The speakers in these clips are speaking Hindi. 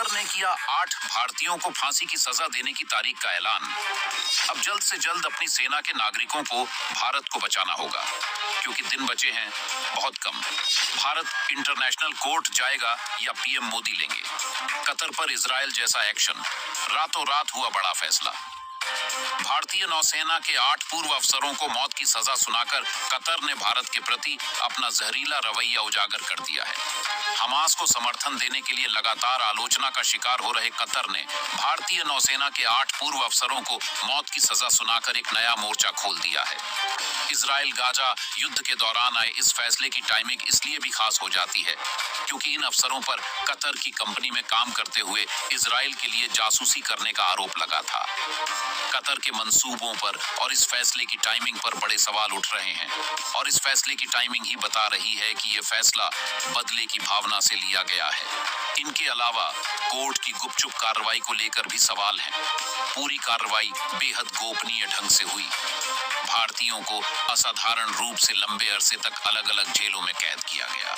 कतर ने किया 8 भारतीयों को फांसी की सजा देने की तारीख का ऐलान। अब जल्द से जल्द अपनी सेना के नागरिकों को भारत को बचाना होगा, क्योंकि दिन बचे हैं बहुत कम। भारत इंटरनेशनल कोर्ट जाएगा या पीएम मोदी लेंगे? कतर पर इजरायल जैसा एक्शन, रातों रात हुआ बड़ा फैसला। भारतीय नौसेना के 8 पूर्व अफसरों को मौत की सजा सुनाकर कतर ने भारत के प्रति अपना जहरीला रवैया उजागर कर दिया है। हमास को समर्थन देने के लिए लगातार आलोचना का शिकार हो रहे कतर ने भारतीय नौसेना के 8 पूर्व अफसरों को मौत की सजा सुनाकर एक नया मोर्चा खोल दिया है। इजराइल गाजा युद्ध के दौरान आए इस फैसले की टाइमिंग इसलिए भी खास हो जाती है क्योंकि इन अफसरों पर कतर की कंपनी में काम करते हुए इजराइल के लिए जासूसी करने का आरोप लगा था। कतर के मंसूबों पर और इस फैसले की टाइमिंग पर बड़े सवाल उठ रहे हैं और इस फैसले की टाइमिंग ही बता रही है कि यह फैसला बदले की भावना से लिया गया है। इनके अलावा कोर्ट की गुपचुप कार्रवाई को लेकर भी सवाल हैं। पूरी कार्रवाई बेहद गोपनीय ढंग से हुई। भारतीयों को असाधारण रूप से लंबे अरसे तक अलग अलग जेलों में कैद किया गया।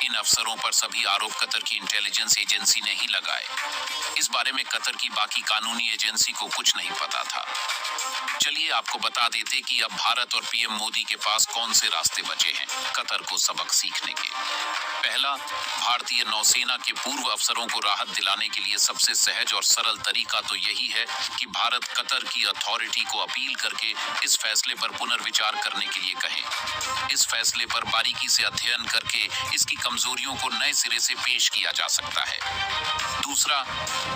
इन अफसरों पर सभी आरोप कतर की इंटेलिजेंस एजेंसी ने ही लगाए। इस बारे में कतर की बाकी कानूनी एजेंसी को कुछ नहीं पता था। चलिए आपको बता देते कि अब भारत और पीएम मोदी के पास कौन से रास्ते बचे हैं कतर को सबक सीखने के। पहला, भारतीय नौसेना के पूर्व अफसरों को राहत दिलाने के लिए सबसे सहज और सरल तरीका तो यही है कि भारत कतर की अथॉरिटी को अपील करके इस फैसले पर पुनर्विचार करने के लिए कहें। इस फैसले पर बारीकी से अध्ययन करके इसकी कमजोरियों को नए सिरे से पेश किया जा सकता है। दूसरा,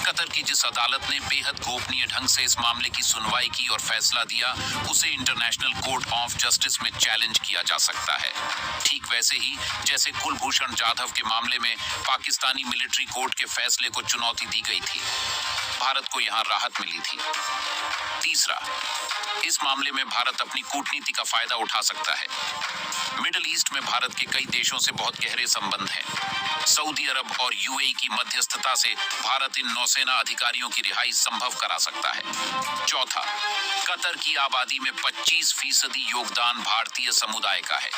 कतर की जिस अदालत ने बेहद गोपनीय ढंग से इस मामले की सुनवाई की और फैसला दिया, उसे इंटरनेशनल कोर्ट ऑफ जस्टिस में चैलेंज किया जा सकता है। ठीक वैसे ही जैसे कुलभूषण जाधव के मामले में पाकिस्तानी मिलिट्री कोर्ट के फैसले को चुनौती दी गई थी, भारत को यहां राहत मिली थी। तीसरा, इस मामले में भारत अपनी कूटनीति का फायदा उठा सकता है। मिडिल ईस्ट में भारत के कई देशों से बहुत गहरे संबंध हैं। सऊदी अरब और यूएई की मध्यस्थता से भारत इन नौसेना अधिकारियों की रिहाई संभव करा सकता है। चौथा, कतर की आबादी में 25% योगदान भारतीय समुदाय का है।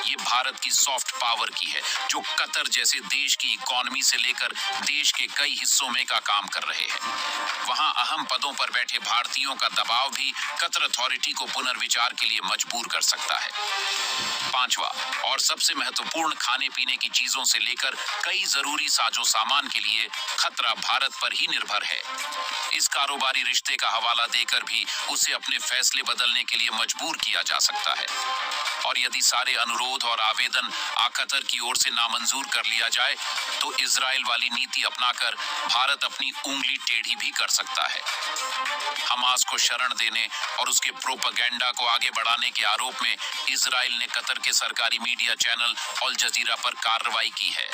ये भारत की सॉफ्ट पावर की है, जो कतर जैसे देश की इकोनॉमी से लेकर देश के कई हिस्सों में का काम कर रहे हैं। वहां अहम पदों पर बैठे भारतीयों का दबाव भी कतर अथॉरिटी को पुनर्विचार के लिए मजबूर कर सकता है। पांचवा और सबसे महत्वपूर्ण, खाने पीने की चीजों से लेकर कई जरूरी साजो सामान के लिए खतरा भारत पर ही निर्भर है। इस कारोबारी रिश्ते का हवाला देकर भी उसे अपने फैसले बदलने के लिए मजबूर किया जा सकता है। और यदि सारे अनुरोध और आवेदन कतर की ओर से नामंजूर कर लिया जाए तो इजराइल वाली नीति अपनाकर भारत अपनी उंगली टेढ़ी भी कर सकता है। हमास को शरण देने और उसके प्रोपेगेंडा को आगे बढ़ाने के आरोप में इजराइल ने कतर के सरकारी मीडिया चैनल अल जजीरा पर कार्रवाई की है।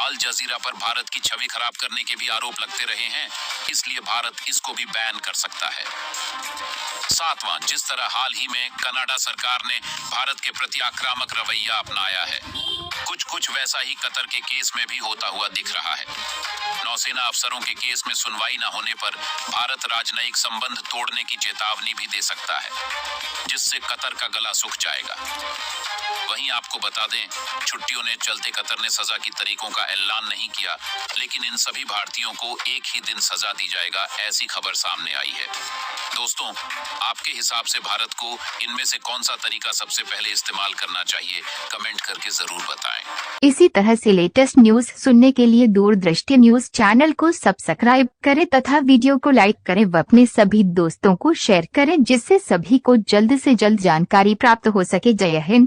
अल जजीरा पर भारत की छवि खराब करने के भी आरोप लगते रहे हैं, इसलिए भारत इसको भी बैन कर सकता है। सातवां, जिस तरह हाल ही में कनाडा सरकार ने भारत के प्रति आक्रामक रवैया अपनाया है, कुछ वैसा ही कतर के केस में भी होता हुआ दिख रहा है। नौसेना अफसरों के केस में सुनवाई न होने पर भारत राजनयिक संबंध तोड़ने की चेतावनी भी दे सकता है, जिससे कतर का गला सूख जाएगा। वहीं आपको बता दें, छुट्टियों ने चलते कतर ने सजा की तारीखों का ऐलान नहीं किया, लेकिन इन सभी भारतीयों को एक ही दिन सजा दी जाएगा, ऐसी खबर सामने आई है। दोस्तों, आपके हिसाब से भारत को इनमें से कौन सा तरीका सबसे पहले इस्तेमाल करना चाहिए? कमेंट करके जरूर बताएं। इसी तरह से लेटेस्ट न्यूज सुनने के लिए दूरदृष्टि न्यूज चैनल को सब्सक्राइब करें तथा वीडियो को लाइक करें व अपने सभी दोस्तों को शेयर करें, जिससे सभी को जल्द से जल्द जानकारी प्राप्त हो सके। जय हिंद।